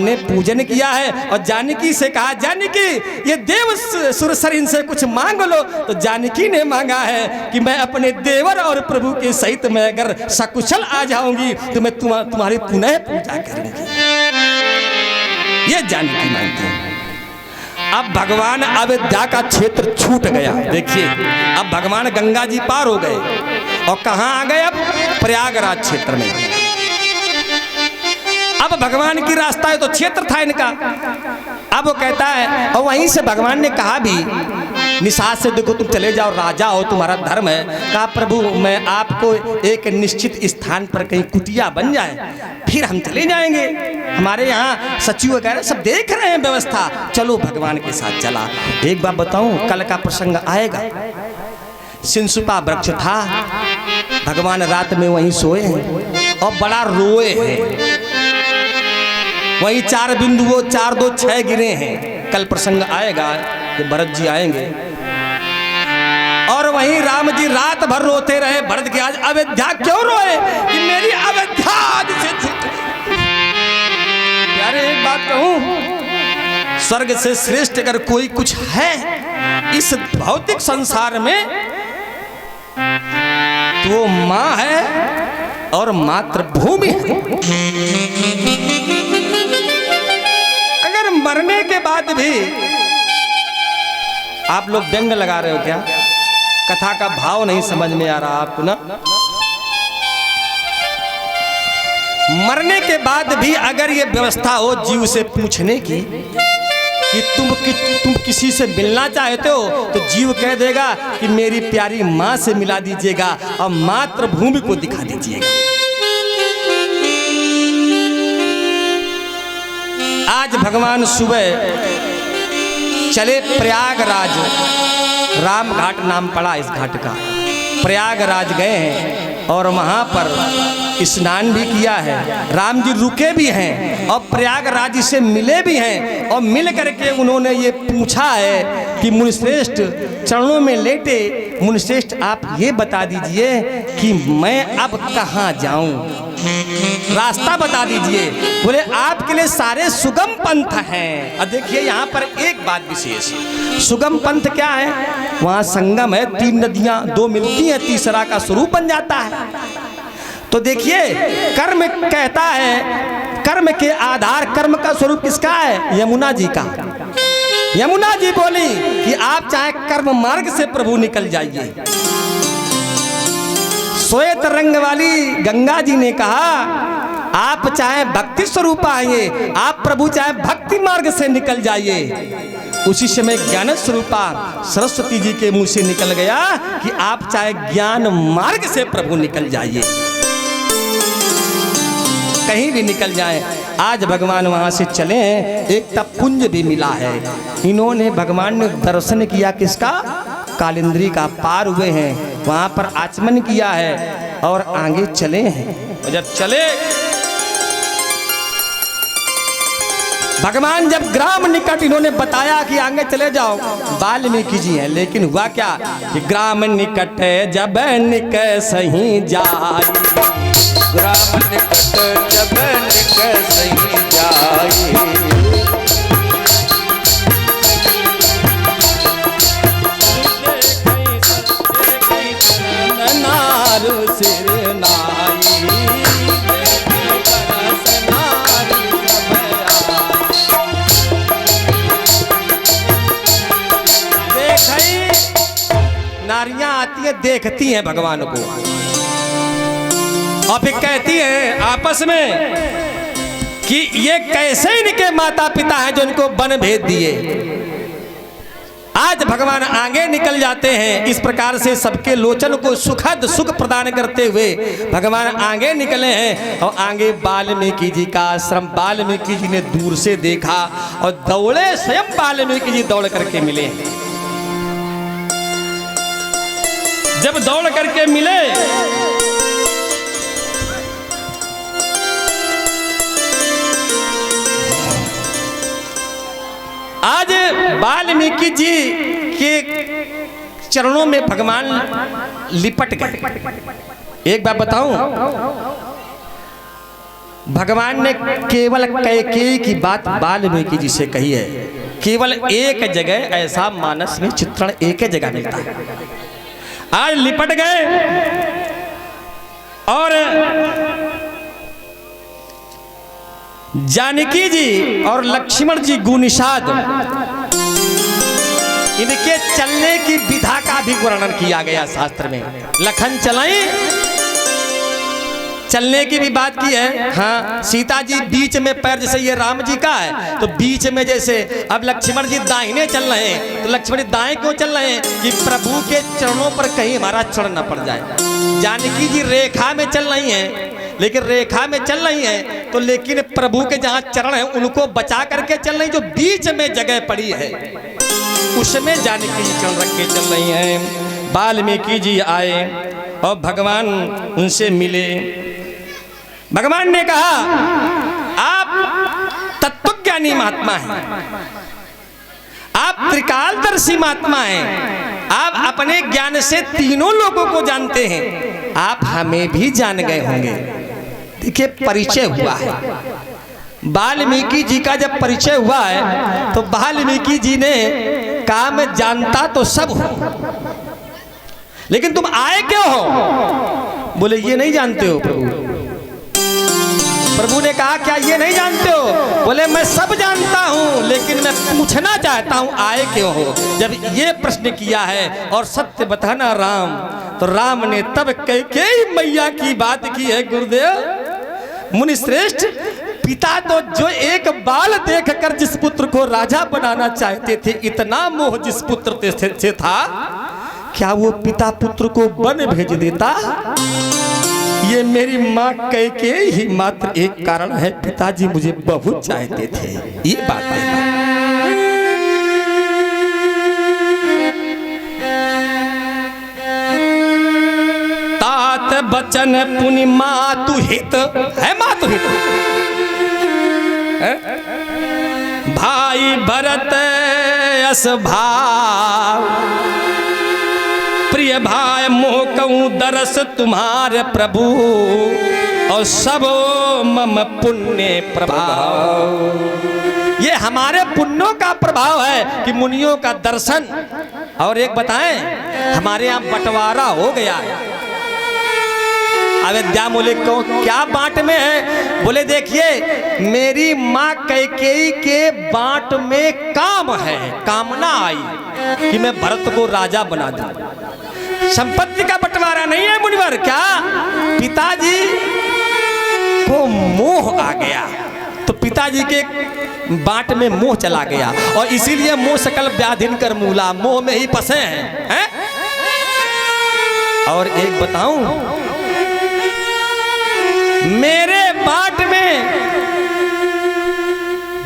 ने पूजन किया है और जानकी से कहा, जानकी ये देव सुरसर इनसे कुछ मांग लो। तो जानकी ने मांगा है कि मैं अपने देवर और प्रभु के सहित मैं अगर सकुशल आ जाऊंगी तो मैं तुम्हारी पुनः पूजा करूंगी। ये जानकी मांगती है। अब भगवान अयोध्या का क्षेत्र छूट गया। देखिए अब भगवान गंगा जी पार हो गए और कहाँ आ गए? अब प्रयागराज क्षेत्र में। अब भगवान की रास्ता है तो क्षेत्र था इनका। अब वो कहता है, और वहीं से भगवान ने कहा भी निषाद से, देखो तुम चले जाओ, राजा हो, तुम्हारा धर्म है। कहा प्रभु मैं आपको एक निश्चित स्थान पर कहीं कुटिया बन जाए फिर हम चले जाएंगे। हमारे यहाँ सचिव वगैरह सब देख रहे हैं व्यवस्था। चलो भगवान के साथ चला। एक बात बताऊं, कल का प्रसंग आएगा। सिंसुपा वृक्ष था, भगवान रात में वहीं सोए हैं और बड़ा रोए हैं। वहीं 4 बिंदु वो 4 2 6 गिरे हैं। कल प्रसंग आएगा कि भरत जी आएंगे और वहीं राम जी रात भर रोते रहे। भरत के आज अयोध्या क्यों रोए कि मेरी अयोध्या आज से छूट। यार एक बात कहूं, स्वर्ग से श्रेष्ठ अगर कोई कुछ है इस भौतिक संसार में तो वो मां है और मातृभूमि है। अगर मरने के बाद भी आप लोग व्यंग लगा रहे हो क्या? कथा का भाव नहीं समझ में आ रहा आपको ना? मरने के बाद भी अगर ये व्यवस्था हो जीव से पूछने की कि तुम किसी से मिलना चाहते हो तो जीव कह देगा कि मेरी प्यारी मां से मिला दीजिएगा और मातृभूमि को दिखा दीजिएगा। आज भगवान सुबह चले प्रयागराज, राम घाट नाम पड़ा इस घाट का। प्रयागराज गए हैं और वहाँ पर स्नान भी किया है। राम जी रुके भी हैं और प्रयागराज से मिले भी हैं और मिल करके उन्होंने ये पूछा है कि मुनिश्रेष्ठ चरणों में लेटे, मुनिश्रेष्ठ आप ये बता दीजिए कि मैं अब कहाँ जाऊं, रास्ता बता दीजिए। बोले आपके लिए सारे सुगम पंथ हैं। और देखिए यहाँ पर एक बात विशेष, सुगम पंथ क्या है? वहाँ संगम है, 3 नदियाँ 2 मिलती हैं, तीसरा का स्वरूप बन जाता है। तो देखिए कर्म कहता है, कर्म के आधार, कर्म का स्वरूप किसका है? यमुना जी का। यमुना जी बोली कि आप चाहे कर्म मार्ग से प्रभु निकल जाइए। श्वेत रंग वाली गंगा जी ने कहा आप चाहे भक्ति स्वरूप आइए, आप प्रभु चाहे भक्ति मार्ग से निकल जाइए। उसी समय ज्ञान स्वरूपा सरस्वती जी के मुंह से निकल गया कि आप चाहे ज्ञान मार्ग से प्रभु निकल जाइए, कहीं भी निकल जाए। आज भगवान वहां से चले हैं, एक तप पुंज भी मिला है। इन्होंने भगवान ने दर्शन किया किसका? कालिंद्री का। पार हुए हैं, वहां पर आचमन किया है और आगे चले हैं। जब चले भगवान जब ग्राम निकट इन्होंने बताया कि आगे चले जाओ, वाल्मीकि जी हैं। लेकिन हुआ क्या कि ग्राम निकट जब निक सही जाई, ग्राम निकट जब निक सही जाई, नारू सिर नाई, नारियां आती है देखती हैं भगवान को और फिर कहती हैं आपस में कि ये कैसे इनके माता पिता हैं जो इनको वन भेज दिए। आज भगवान आगे निकल जाते हैं। इस प्रकार से सबके लोचन को सुखद सुख प्रदान करते हुए भगवान आगे निकले हैं और आगे वाल्मीकि जी का आश्रम। वाल्मीकि जी ने दूर से देखा और दौड़े, स्वयं वाल्मीकि जी दौड़ करके मिले। जब दौड़ करके मिले आज वाल्मीकि जी के चरणों में भगवान लिपट गए। एक बात बताऊं, भगवान ने केवल कैकेयी की बात वाल्मीकि जी से कही है। केवल एक जगह ऐसा मानस में चित्रण एक ही जगह मिलता है। आज लिपट गए और जानकी जी और लक्ष्मण जी गुनिषाद, इनके चलने की विधा का भी वर्णन किया गया शास्त्र में। लखन चलाई, चलने की भी बात की है। हाँ, सीता जी बीच में पैर, जैसे ये राम जी का है तो बीच में, जैसे अब लक्ष्मण जी दाहिने चल रहे हैं तो लक्ष्मण जी दाएं क्यों चल रहे हैं कि प्रभु के चरणों पर कहीं हमारा चरण न पड़ जाए। जानकी जी रेखा में चल रही हैं, लेकिन रेखा में चल रही हैं तो लेकिन प्रभु के जहाँ चरण हैं उनको बचा करके चल रही, जो बीच में जगह पड़ी है उसमें जानकी जी चरण रख के चल रही हैं। वाल्मीकि जी आए और भगवान उनसे मिले। भगवान ने कहा, आप तत्वज्ञानी महात्मा हैं, आप त्रिकालदर्शी महात्मा हैं, आप अपने ज्ञान से तीनों लोगों को जानते हैं, आप हमें भी जान गए होंगे। देखिए, परिचय हुआ है। वाल्मीकि जी का जब परिचय हुआ है तो वाल्मीकि जी ने कहा, मैं जानता तो सब हूं, लेकिन तुम आए क्यों हो? बोले, ये नहीं जानते हो प्रभु। प्रभु ने कहा, क्या ये नहीं जानते हो? बोले, मैं सब जानता हूं, लेकिन मैं पूछना चाहता हूं आए क्यों हो। जब ये प्रश्न किया है और सत्य बताना राम, तो राम ने तब कैकेयी मैया की बात की है। गुरुदेव मुनि श्रेष्ठ, पिता तो जो एक बाल देखकर जिस पुत्र को राजा बनाना चाहते थे, इतना मोह जिस पुत्र से था, क्या वो पिता पुत्र को वन भेज देता? ये मेरी माँ कैकेयी ही मात्र एक कारण है, पिताजी मुझे बहुत चाहते थे। ये बात है। तात बचन पुनि मातु हित है, मातु हित है? भाई भरत यस भाव, प्रिय भाई मोह कहूं दरस तुम्हारे प्रभु, और सब मम पुण्य प्रभाव। ये हमारे पुण्यों का प्रभाव है कि मुनियों का दर्शन। और एक बताएं, हमारे यहाँ बंटवारा हो गया है। अयोध्या मूल्य को क्या बांट में है? बोले, देखिए, मेरी माँ कैकेयी के बांट में काम है, कामना आई कि मैं भरत को राजा बना दूं। संपत्ति का बंटवारा नहीं है मुनिवर। क्या पिताजी को मोह आ गया, तो पिताजी के बाट में मोह चला गया, और इसीलिए मोह सकल व्याधिन कर मूला, मोह में ही फंसे हैं। और एक बताऊं, मेरे बाट में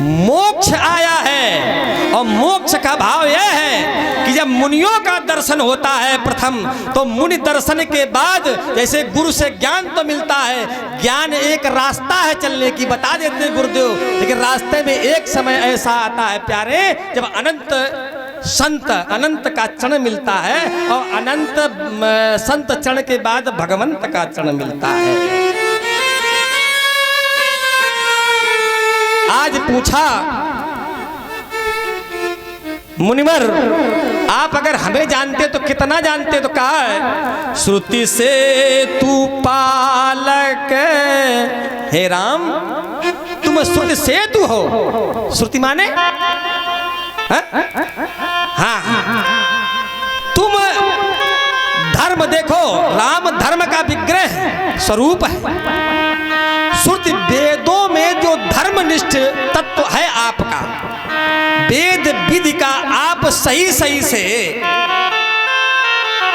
मोक्ष आया है, और मोक्ष का भाव यह है कि जब मुनियों का दर्शन होता है प्रथम, तो मुनि दर्शन के बाद जैसे गुरु से ज्ञान तो मिलता है, ज्ञान एक रास्ता है चलने की, बता देते हैं गुरुदेव, लेकिन रास्ते में एक समय ऐसा आता है प्यारे, जब अनंत संत, अनंत का चरण मिलता है, और अनंत संत चरण के बाद भगवंत का चरण मिलता है। आज पूछा, मुनिवर आप अगर हमें जानते तो कितना जानते? तो कहा है, श्रुति से तू पालक हे राम, तुम श्रुति से तू हो। श्रुति माने हाँ, तुम धर्म देखो, राम धर्म का विग्रह स्वरूप है। श्रुति वेदों में जो धर्मनिष्ठ तत्व है आपका, वेद विधि का आप सही सही से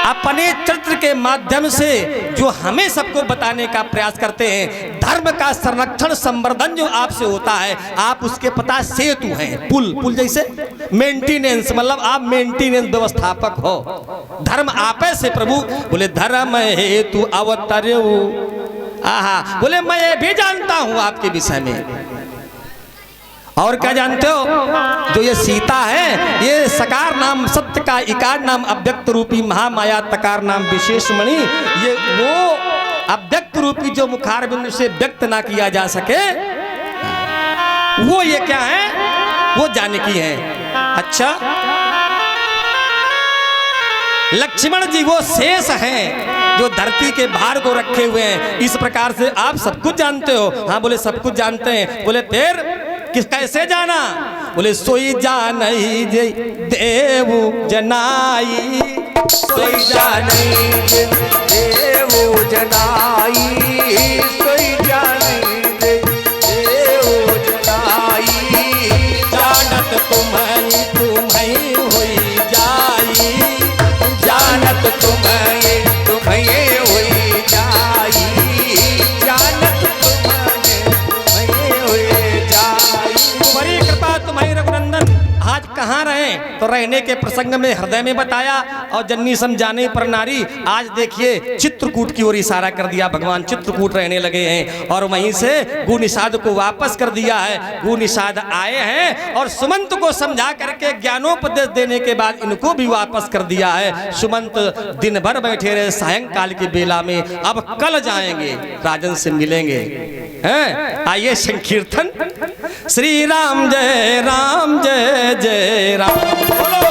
अपने चरित्र के माध्यम से जो हमें सबको बताने का प्रयास करते हैं, धर्म का संरक्षण संवर्धन जो आपसे होता है, आप उसके पता सेतु हैं, पुल, पुल जैसे मेंटेनेंस, मतलब आप मेंटेनेंस व्यवस्थापक हो। धर्म आपे से प्रभु बोले, धर्म हेतु अवतर्यो। आहा, बोले मैं ये भी जानता हूं आपके विषय में। और क्या जानते हो? जो ये सीता है, ये सकार नाम सत्य का, इकार नाम अव्यक्त रूपी महामाया, तकार नाम विशेष मणि, ये वो अव्यक्त रूपी जो मुखारबिंद से व्यक्त ना किया जा सके, वो ये क्या है, वो जानकी है। अच्छा, लक्ष्मण जी वो शेष हैं जो धरती के भार को रखे हुए हैं। इस प्रकार से आप सब कुछ जानते हो। हाँ बोले सब कुछ जानते हैं। बोले फिर किस कैसे जाना? बोले सोई जानई जे देवु जनाई, सोई जानई जे देवु जनाई, सोई जानई जे देवु जनाई। जानत तुम्हें तुम्हें होई जाई, जानत तुम्हें तुम्हें होई जाई, जानत तुम्हें होई जाई। तुम्हारी कृपा तुम्हारी रघुनंदन। आज कहाँ रहे? तो रहने के प्रसंग में हृदय में बताया, और जन्नी समझाने पर नारी। आज देखिए चित्रकूट की ओर इशारा कर दिया भगवान, चित्रकूट रहने लगे हैं और वहीं से गु निषाद को वापस कर दिया है। गु निषाद आए हैं और सुमंत को समझा करके ज्ञानोपदेश देने के बाद इनको भी वापस कर दिया है। सुमंत दिन भर बैठे रहे सायंकाल की बेला में, अब कल जाएंगे राजन से मिलेंगे। हैं, आइए संकीर्तन। श्री राम जय राम जय जय राम बोलो।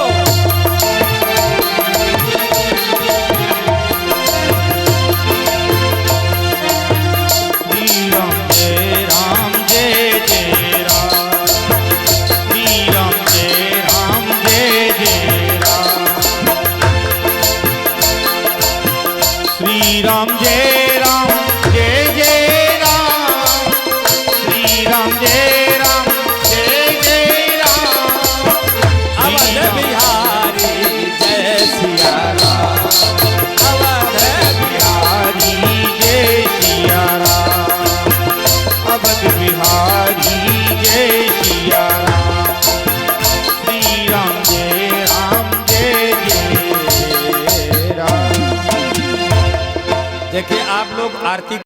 राम जय राम जय जय राम, श्री राम जय राम जय जय राम। अवध बिहारी जय सिया राम, अवध बिहारी जय सिया राम, अवध बिहारी जय सिया राम, श्री राम जय राम। देखिए आप लोग आरती